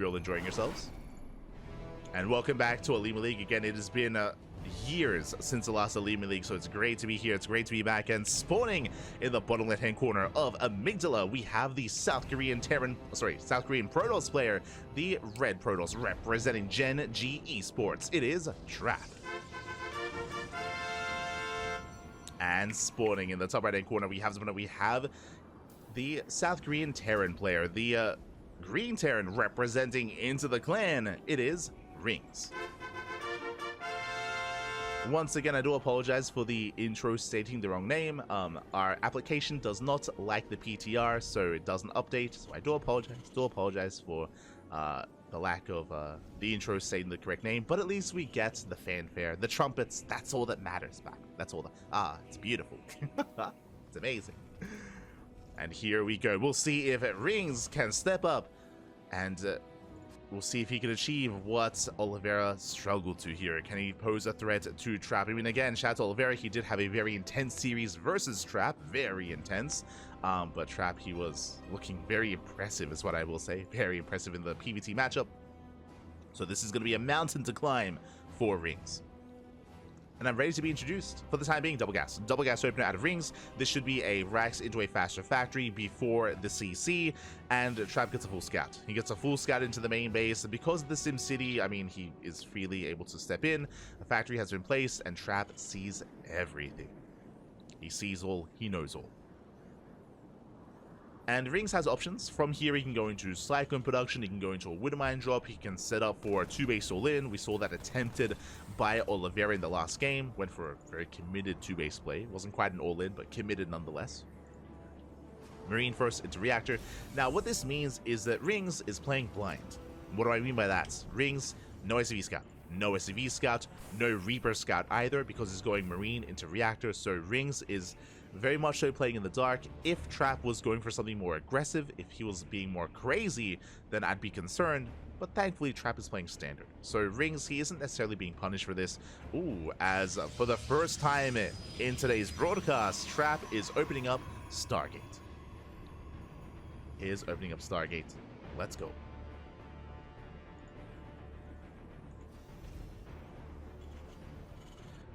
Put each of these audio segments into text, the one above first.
you're all enjoying yourselves. And welcome back to OlimoLeague. Again, it has been years since the last OlimoLeague, so it's great to be here. It's great to be back. And spawning in the bottom left-hand corner of Amygdala, we have the South Korean Protoss player, the Red Protoss, representing Gen G Esports. It is Trap. And spawning in the top right-hand corner, we have the South Korean Terran player, the Green Terran representing Into the Clan. It is RingS. Once again, I do apologize for the intro stating the wrong name. Our application does not like the PTR, so it doesn't update. So I do apologize for the lack of the intro stating the correct name. But at least we get the fanfare, the trumpets. That's all that matters back. That's all that. It's beautiful. It's amazing. And here we go. We'll see if RingS can step up, and we'll see if he can achieve what Oliveira struggled to here. Can he pose a threat to Trap? I mean, again, shout out to Oliveira. He did have a very intense series versus Trap. Very intense. But Trap, he was looking very impressive, is what I will say. Very impressive in the PvT matchup. So this is going to be a mountain to climb for RingS. And I'm ready to be introduced. For the time being, Double Gas. Double Gas opener out of RingS. This should be a Rax into a faster factory before the CC, and Trap gets a full scout. He gets a full scout into the main base. Because of the SimCity, I mean, he is freely able to step in. A factory has been placed, and Trap sees everything. He sees all, he knows all. And RingS has options. From here, he can go into Cyclone production, he can go into a Widowmine drop, he can set up for a 2-base all-in. We saw that attempted by Oliveira in the last game. Went for a very committed 2-base play. Wasn't quite an all-in, but committed nonetheless. Marine first into Reactor. Now, what this means is that RingS is playing blind. What do I mean by that? RingS, no SCV Scout. No SCV Scout, no Reaper Scout either, because he's going Marine into Reactor. So RingS is very much so playing in the dark. If Trap was going for something more aggressive, if he was being more crazy, then I'd be concerned. But thankfully, Trap is playing standard. So RingS, he isn't necessarily being punished for this. Ooh, as for the first time in today's broadcast, Trap is opening up Stargate. He is opening up Stargate. Let's go.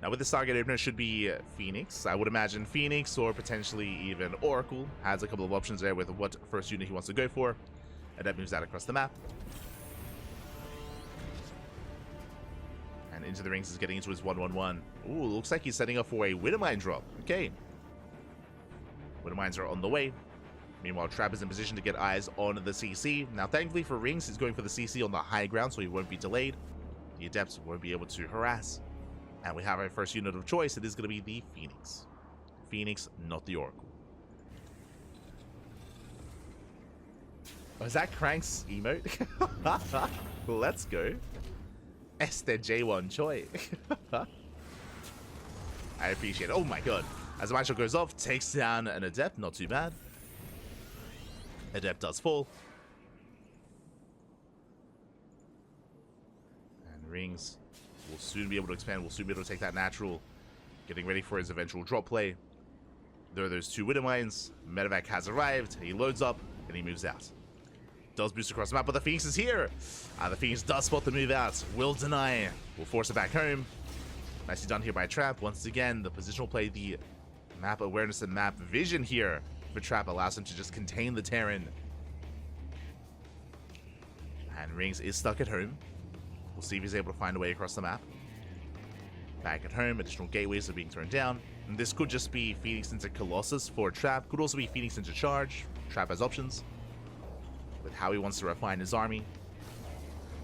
Now, with the Stargate opener, should be Phoenix. I would imagine Phoenix or potentially even Oracle. Has a couple of options there with what first unit he wants to go for. And that moves that across the map. And into the rings is getting into his 1-1-1. Ooh, looks like he's setting up for a Widowmine drop. Okay. Widowmines are on the way. Meanwhile, Trap is in position to get eyes on the CC. Now, thankfully for RingS, he's going for the CC on the high ground, so he won't be delayed. The Adepts won't be able to harass. And we have our first unit of choice. It is going to be the Phoenix. Phoenix, not the Oracle. Oh, is that Crank's emote? Let's go. Este J1 Choi. I appreciate it. Oh my god. As the matchup goes off, takes down an Adept. Not too bad. Adept does fall. And RingS will soon be able to expand, will soon be able to take that natural. Getting ready for his eventual drop play. There are those two Widowmines. Medevac has arrived. He loads up and he moves out. Does boost across the map, but the Phoenix is here. The Phoenix does spot the move out. Will deny. Will force it back home. Nicely done here by Trap. Once again, the positional play, the map awareness and map vision here for Trap allows him to just contain the Terran. And RingS is stuck at home. We'll see if he's able to find a way across the map. Back at home, additional gateways are being turned down. And this could just be Phoenix into Colossus for Trap. Could also be Phoenix into Charge. Trap has options with how he wants to refine his army.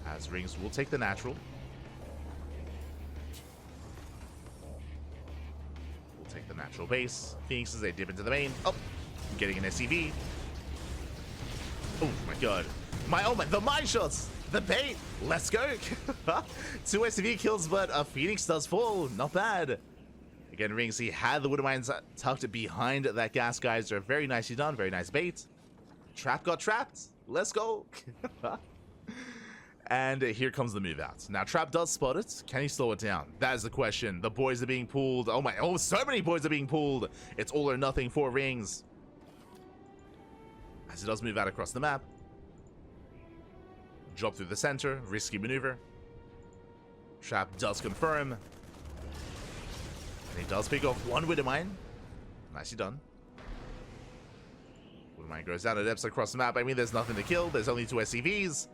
As RingS will take the natural. We'll take the natural base. Phoenix as they dip into the main. Oh, getting an SCV. Oh my god. The mine shots! The bait! Let's go! 2 SCV kills, but a Phoenix does fall. Not bad. Again, RingS, he had the Widowmines tucked behind that gas geyser. Very nicely done. Very nice bait. Trap got trapped. Let's go. And here comes the move out. Now, Trap does spot it. Can he slow it down? That is the question. The boys are being pulled. Oh, so many boys are being pulled. It's all or nothing for RingS. As he does move out across the map. Drop through the center, risky maneuver. Trap does confirm. And he does pick off one Widowmine. Nicely done. Widowmine goes down, adepts across the map. I mean, there's nothing to kill. There's only 2 SCVs.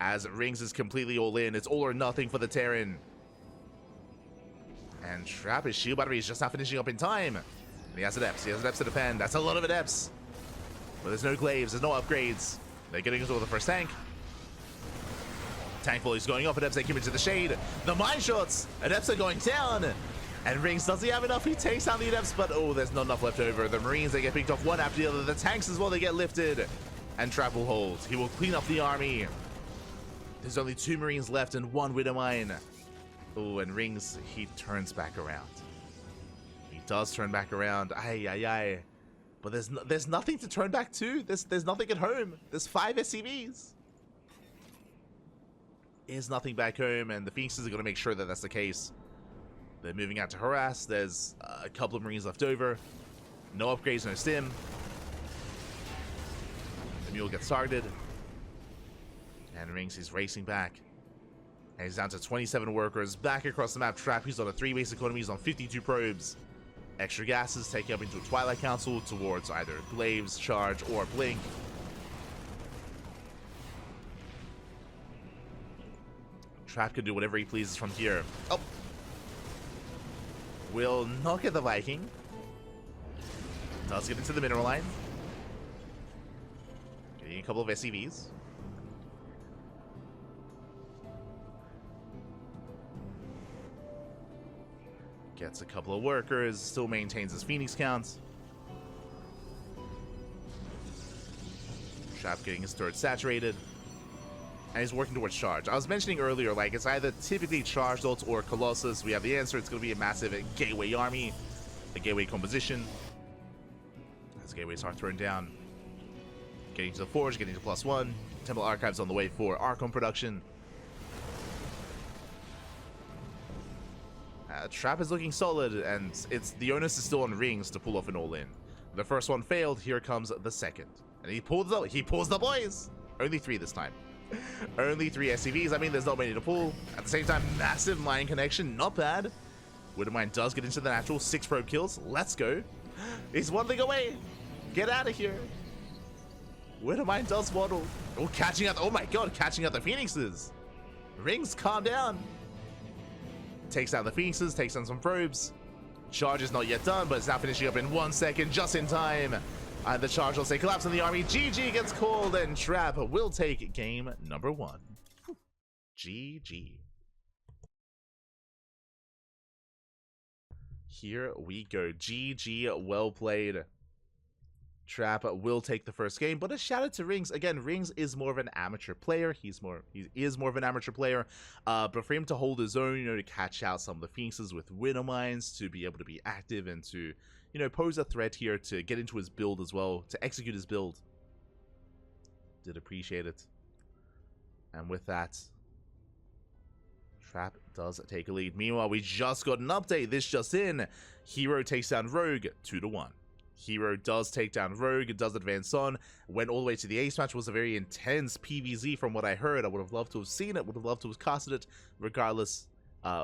As RingS is completely all in. It's all or nothing for the Terran. And Trap, his shield battery is just not finishing up in time. And he has adepts. He has adepts to defend. That's a lot of adepts. But there's no glaives. There's no upgrades. They're getting into the first tank. Tank volley is going off. Adepts take him into the shade. The mine shots. Adepts are going down. And RingS, does he have enough? He takes down the adepts, but oh, there's not enough left over. The Marines, they get picked off one after the other. The tanks as well, they get lifted. And Trap will hold. He will clean up the army. There's only 2 Marines left and 1 Widowmine. Oh, and RingS, he turns back around. He does turn back around. Ay, ay, ay. But there's nothing to turn back to. There's nothing at home. There's 5 SCVs. There's nothing back home, and the Phoenixes are going to make sure that that's the case. They're moving out to harass. There's a couple of Marines left over. No upgrades, no stim. The Mule gets targeted. And RingS is racing back. And he's down to 27 workers. Back across the map. Trap, he's on a 3 base economy. He's on 52 probes. Extra gases taking up into a Twilight Council towards either Glaives, Charge, or Blink. Trap can do whatever he pleases from here. Oh! Will not get the Viking. Does get into the mineral line. Getting a couple of SCVs. Gets a couple of workers. Still maintains his Phoenix counts. Trap getting his turret saturated. And he's working towards charge. I was mentioning earlier, like, it's either typically charged ults or Colossus. We have the answer. It's going to be a massive gateway army. A gateway composition. As gateways are thrown down. Getting to the Forge, getting to +1. Temple Archives on the way for Archon production. Trap is looking solid, and the onus is still on RingS to pull off an all-in. The first one failed. Here comes the second. And he pulls the boys! Only 3 this time. Only 3 SCVs. I mean, there's not many to pull. At the same time, massive mine connection. Not bad. Widowmine does get into the natural. 6 probe kills. Let's go. He's 1 thing away. Get out of here. Widowmine does waddle. Oh, catching out. Oh my god, catching out the Phoenixes. RingS, calm down. Takes down the Phoenixes. Takes down some probes. Charge is not yet done, but it's now finishing up in 1 second, just in time. And the charge will say collapse in the army. GG gets called, and Trap will take game number 1. GG. Here we go. GG, well played. Trap will take the first game, but a shout out to RingS. Again, RingS is more of an amateur player. He is more of an amateur player, but for him to hold his own, to catch out some of the Phoenixes with Widowmines, to be able to be active and to, pose a threat here, to get into his build as well, to execute his build. Did appreciate it. And with that, Trap does take a lead. Meanwhile, we just got an update. This just in. Hero takes down Rogue 2-1. Hero does take down Rogue, it does advance on, went all the way to the ace match. Was a very intense PvZ from what I heard. I would have loved to have seen it, would have loved to have casted it. Regardless,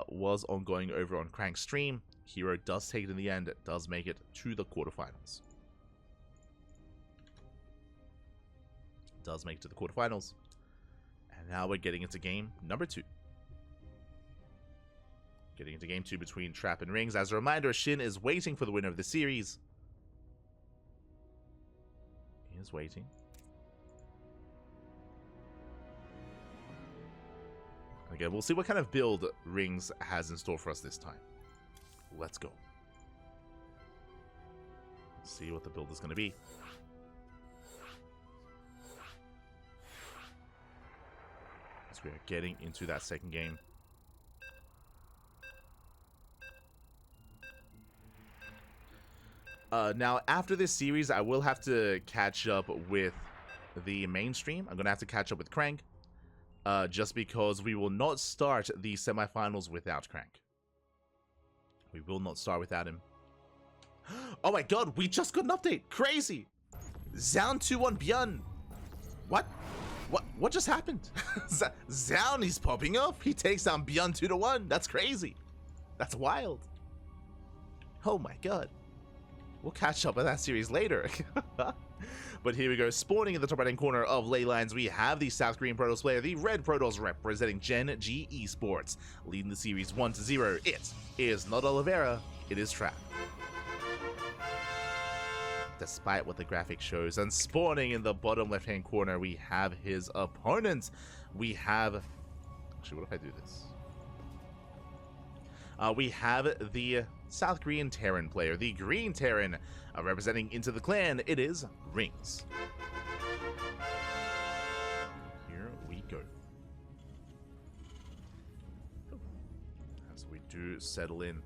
was ongoing over on Crank's stream. Hero does take it in the end, it does make it to the quarterfinals. Does make it to the quarterfinals. And now we're getting into game number 2. Getting into game 2 between Trap and RingS. As a reminder, Shin is waiting for the winner of the series. He is waiting. Again, we'll see what kind of build RingS has in store for us this time. Let's go. See what the build is going to be. As we are getting into that second game. Now, after this series, I will have to catch up with the mainstream. I'm going to have to catch up with Crank. Just because we will not start the semifinals without Crank. We will not start without him. Oh my god, we just got an update. Crazy. Zan 2-1 Björn. What? What just happened? Zown, he's popping off. He takes down Beyond 2-1. That's crazy. That's wild. Oh my god. We'll catch up on that series later. But here we go. Spawning in the top right-hand corner of ley lines, we have the South Korean Protoss player, the Red Protoss representing Gen G Esports. Leading the series 1-0. It is not Oliveira, it is Trap. Despite what the graphic shows, and spawning in the bottom left-hand corner, we have his opponent. We have... Actually, what if I do this? We have the South Korean Terran player, the Green Terran, representing Into the Clan. It is RingS. Here we go. As we do settle in.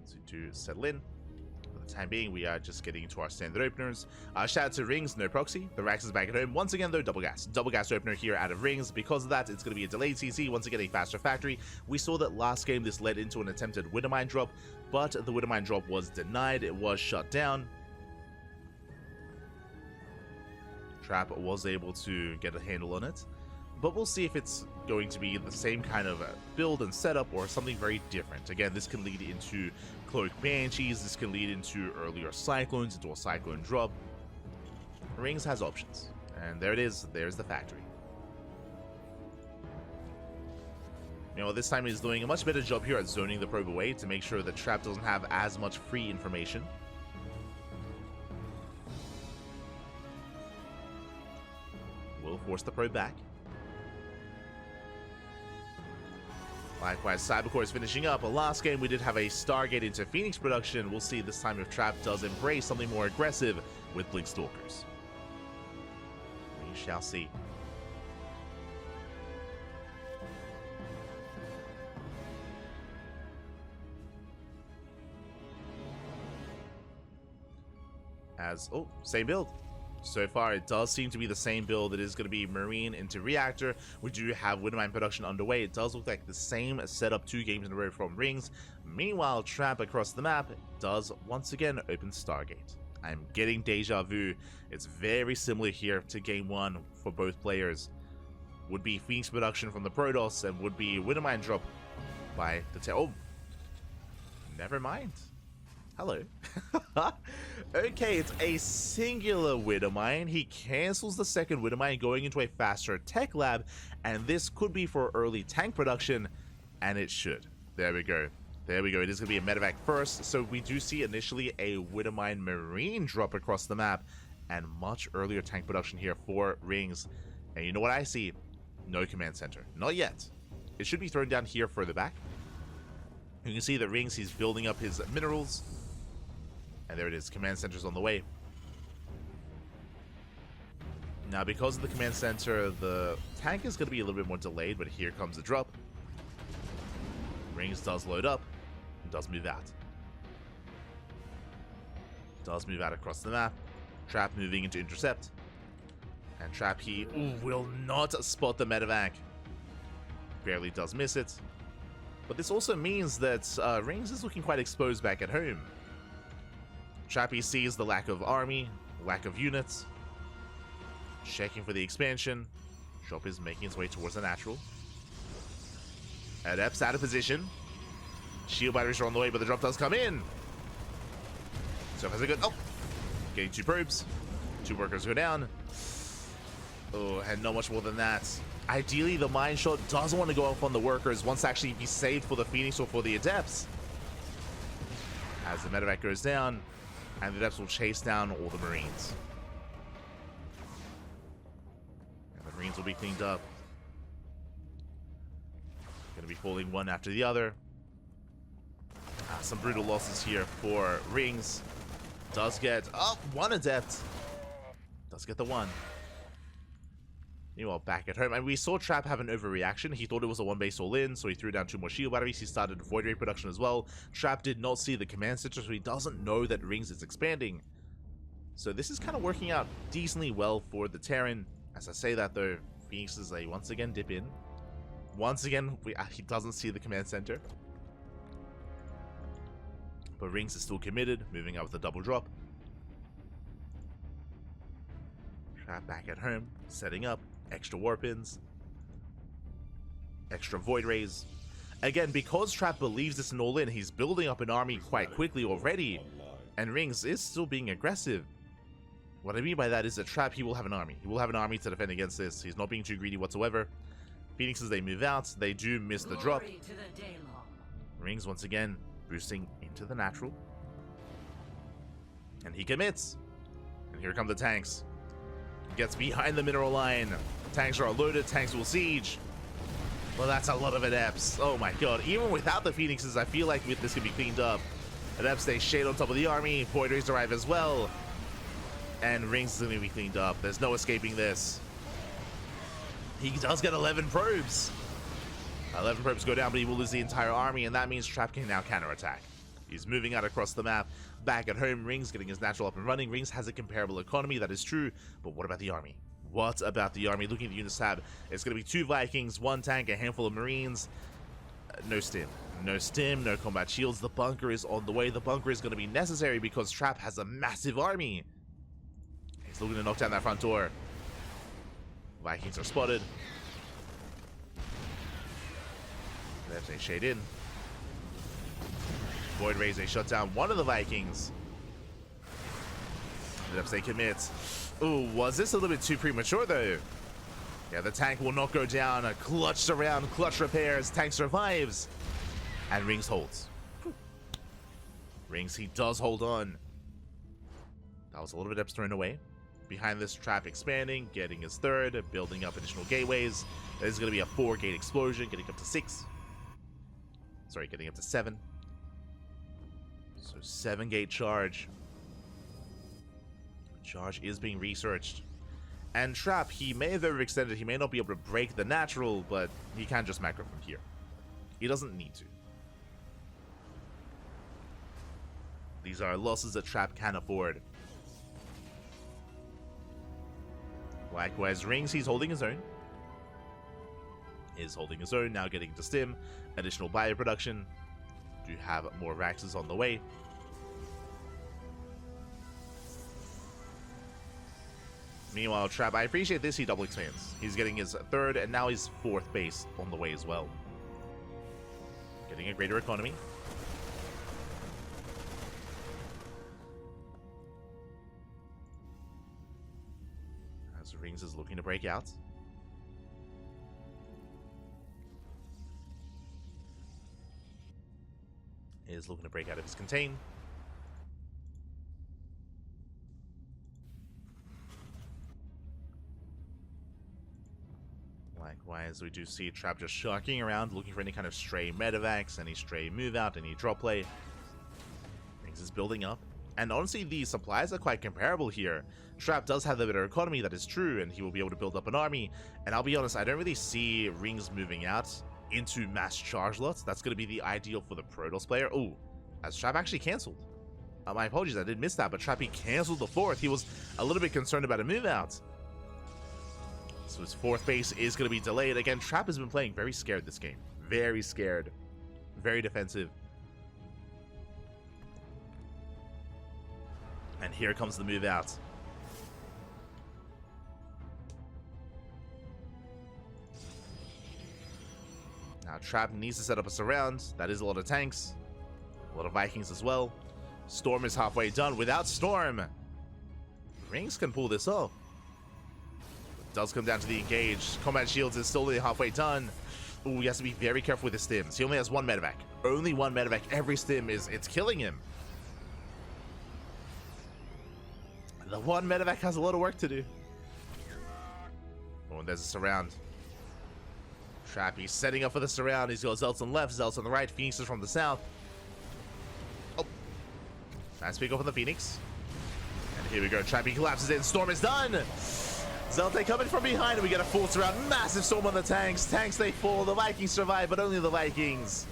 As we do settle in. For the time being, we are just getting into our standard openers. Shout out to RingS, no proxy. The Rax is back at home. Once again, though, double gas. Double gas opener here out of RingS. Because of that, it's going to be a delayed CC. Once again, a faster factory. We saw that last game this led into an attempted Widowmine drop, but the Widowmine drop was denied. It was shut down. Trap was able to get a handle on it, but we'll see if it's going to be the same kind of build and setup or something very different. Again, this can lead into Cloak Banshees, this can lead into earlier Cyclones, into a Cyclone drop. RingS has options, and there it is, there's the factory. You know, this time he's doing a much better job here at zoning the probe away to make sure that Trap doesn't have as much free information. Will force the probe back. Likewise, Cybercore is finishing up. Last game, we did have a Stargate into Phoenix production. We'll see this time if Trap does embrace something more aggressive with Blink Stalkers. We shall see. Oh, same build. So far, it does seem to be the same build. It is going to be Marine into Reactor. We do have Widowmine production underway. It does look like the same setup 2 games in a row from RingS. Meanwhile, Trap across the map does once again open Stargate. I'm getting deja vu. It's very similar here to game 1 for both players. Would be Phoenix production from the Protoss and would be Widowmine drop by the Oh, never mind. Hello. Okay, it's a singular Widowmine. He cancels the second Widowmine, going into a faster tech lab, and this could be for early tank production, and it should. There we go. There we go. It is going to be a medevac first, so we do see initially a Widowmine Marine drop across the map, and much earlier tank production here for RingS. And you know what I see? No command center. Not yet. It should be thrown down here further back. You can see that RingS, he's building up his minerals. And there it is, command center's on the way. Now, because of the command center, the tank is going to be a little bit more delayed, but here comes the drop. RingS does load up, and does move out. Does move out across the map. Trap moving into intercept. And Trap, he will not spot the medevac. Barely does miss it. But this also means that RingS is looking quite exposed back at home. Trappy sees the lack of army, lack of units. Checking for the expansion. Drop is making its way towards the natural. Adepts out of position. Shield batteries are on the way, but the drop does come in. So has a good... Oh! Getting 2 probes. 2 workers go down. Oh, and not much more than that. Ideally, the mine shot doesn't want to go off on the workers. Wants to actually be saved for the Phoenix or for the Adepts. As the medevac goes down, and the Adepts will chase down all the Marines. And the Marines will be cleaned up. Going to be falling one after the other. Some brutal losses here for RingS. Does get... Oh, 1 Adept. Does get the 1. Meanwhile, back at home, and we saw Trap have an overreaction. He thought it was a 1-base all-in, so he threw down 2 more shield batteries. He started Void Ray production as well. Trap did not see the command center, so he doesn't know that RingS is expanding. So this is kind of working out decently well for the Terran. As I say that, though, Phoenix is a once again dip in. Once again, he doesn't see the command center. but RingS is still committed, moving out with a double drop. Trap back at home, setting up, extra warpins, extra void rays. Again, because Trap believes it's an all-in, he's building up an army quite quickly already, and RingS is still being aggressive. What I mean by that is that Trap, he will have an army. He will have an army to defend against this. He's not being too greedy whatsoever. Phoenixes, they move out. They do miss the drop. RingS, once again, boosting into the natural. And he commits. And here come the tanks. Gets behind the mineral line. Tanks are loaded. Tanks will siege. Well, that's a lot of adepts. Oh my god. Even without the Phoenixes, I feel like this could be cleaned up. Adepts, they shade on top of the army. Void Rays arrive as well. And RingS is going to be cleaned up. There's no escaping this. He does get 11 probes. 11 probes go down, but he will lose the entire army, and that means Trap can now counterattack. He's moving out across the map. Back at home, RingS getting his natural up and running. RingS has a comparable economy, that is true, but what about the army? What about the army? Looking at the units tab, it's going to be 2 Vikings, 1 tank, a handful of Marines. No stim. No stim, no combat shields. The bunker is on the way. The bunker is going to be necessary because Trap has a massive army. He's looking to knock down that front door. Vikings are spotted. There's a shade in. Void Rays, they shut down one of the Vikings. They commit. Ooh, was this a little bit too premature though? Yeah, the tank will not go down. A clutch around, clutch repairs, tank survives. And RingS holds. RingS, he does hold on. That was a little bit thrown away. Behind this, Trap expanding, getting his 3rd, building up additional gateways. There's going to be a 4-gate explosion, getting up to 6. Sorry, getting up to 7. So 7-gate charge. Charge is being researched. And Trap, he may have overextended. He may not be able to break the natural, but he can just macro from here. He doesn't need to. These are losses that Trap can afford. Likewise, RingS, he's holding his own. Is holding his own, now getting to stim. Additional bioproduction. Do have more Raxes on the way. Meanwhile, Trap, I appreciate this, he double expands. He's getting his 3rd and now his 4th base on the way as well. Getting a greater economy. As RingS is looking to break out. Is looking to break out of his contain. Likewise, we do see Trap just sharking around, looking for any kind of stray medevacs, any stray move out, any drop play. RingS is building up. And honestly, the supplies are quite comparable here. Trap does have the better economy, that is true, and he will be able to build up an army. And I'll be honest, I don't really see RingS moving out into mass charge lots. That's going to be the ideal for the Protoss player. Oh, as Trap actually cancelled. My apologies, I did miss that, but Trap, he cancelled the 4th. He was a little bit concerned about a move out. So his 4th base is going to be delayed. Again, Trap has been playing very scared this game. Very scared. Very defensive. And here comes the move out. Now Trap needs to set up a surround. That is a lot of tanks. A lot of Vikings as well. Storm is halfway done. Without Storm, RingS can pull this off. It does come down to the engage. Combat shields is still halfway done. Ooh, he has to be very careful with his stims. He only has 1 medevac. Only 1 medevac. Every stim it's killing him. The 1 medevac has a lot of work to do. Oh, and there's a surround. Trap, he's setting up for the surround. He's got Zelts on the left, Zelts on the right, Phoenixes from the south. Oh. Nice pick off on the Phoenix. And here we go. Trap, he collapses in. Storm is done. Zelte coming from behind, and we get a full surround. Massive storm on the tanks. Tanks, they fall. The Vikings survive, but only the Vikings.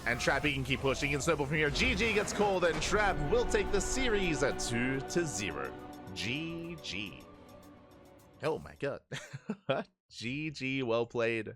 And Trap, he can keep pushing and snowball from here. GG gets called, and Trap will take the series at 2-0. GG. Oh my god. GG, well played.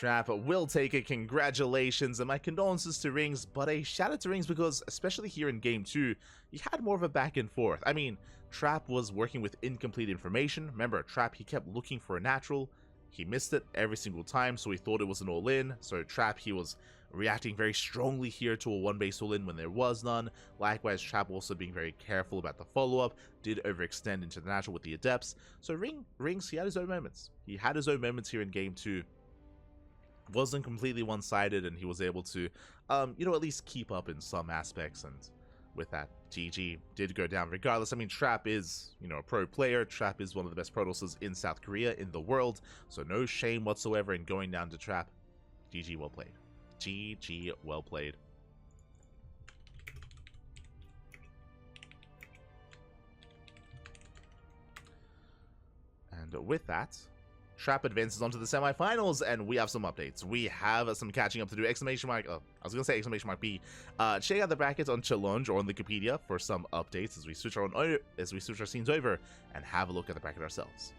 Trap will take it. Congratulations and my condolences to RingS, but a shout out to RingS because, especially here in Game 2, he had more of a back and forth. I mean, Trap was working with incomplete information. Remember, Trap, he kept looking for a natural. He missed it every single time, so he thought it was an all-in. So Trap, he was reacting very strongly here to a one-base all-in when there was none. Likewise, Trap also being very careful about the follow-up, did overextend into the natural with the Adepts. So RingS, he had his own moments. He had his own moments here in Game 2. Wasn't completely one-sided, and he was able to, you know, at least keep up in some aspects, and with that, GG did go down regardless. I mean, Trap is, you know, a pro player. Trap is one of the best Protosses in South Korea, in the world, so no shame whatsoever in going down to Trap. GG, well played. GG, well played. And with that, Trap advances onto the semifinals, and we have some updates. We have some catching up to do. Exclamation mark, I was gonna say exclamation mark B. Check out the brackets on Challenge or on Wikipedia for some updates as we switch our scenes over and have a look at the bracket ourselves.